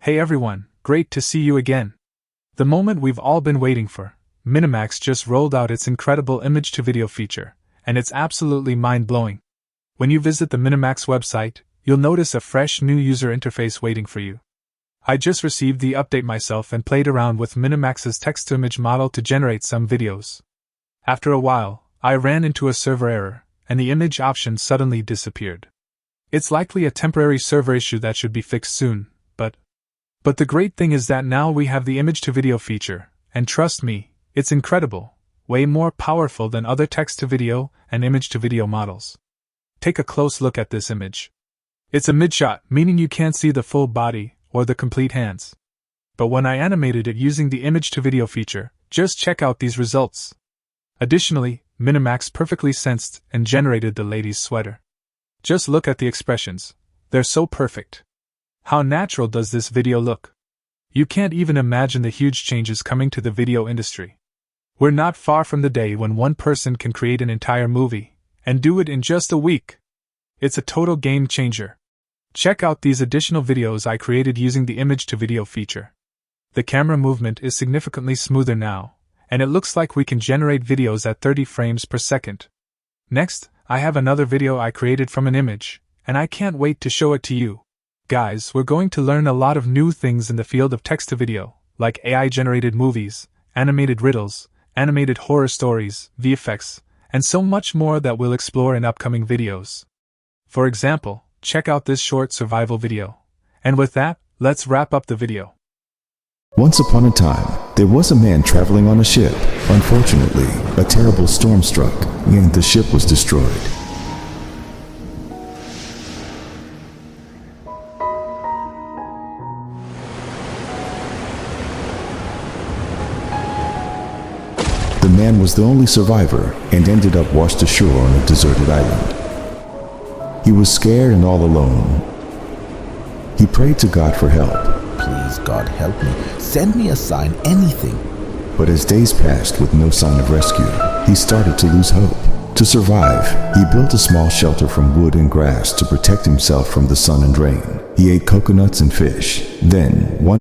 Hey everyone, great to see you again. The moment we've all been waiting for. MiniMax just rolled out its incredible image-to-video feature, and it's absolutely mind-blowing. When you visit the MiniMax website, you'll notice a fresh new user interface waiting for you. I just received the update myself and played around with MiniMax's text-to-image model to generate some videos. After a while, I ran into a server error, and the image option suddenly disappeared. It's likely a temporary server issue that should be fixed soon, but the great thing is that now we have the image-to-video feature, and trust me, it's incredible, way more powerful than other text-to-video and image-to-video models. Take a close look at this image. It's a midshot, meaning you can't see the full body or the complete hands. But when I animated it using the image-to-video feature, just check out these results. Additionally, MiniMax perfectly sensed and generated the lady's sweater. Just look at the expressions. They're so perfect. How natural does this video look? You can't even imagine the huge changes coming to the video industry. We're not far from the day when one person can create an entire movie, and do it in just a week. It's a total game changer. Check out these additional videos I created using the image-to-video feature. The camera movement is significantly smoother now, and it looks like we can generate videos at 30 frames per second. Next, I have another video I created from an image, and I can't wait to show it to you. Guys, we're going to learn a lot of new things in the field of text-to-video, like AI-generated movies, animated riddles, animated horror stories, VFX, and so much more that we'll explore in upcoming videos. For example, check out this short survival video. And with that, let's wrap up the video. Once upon a time, there was a man traveling on a ship. Unfortunately, a terrible storm struck, and the ship was destroyed. The man was the only survivor and ended up washed ashore on a deserted island. He was scared and all alone. He prayed to God for help. Please, God, help me. Send me a sign, anything. But as days passed with no sign of rescue, he started to lose hope. To survive, he built a small shelter from wood and grass to protect himself from the sun and rain. He ate coconuts and fish. Then, one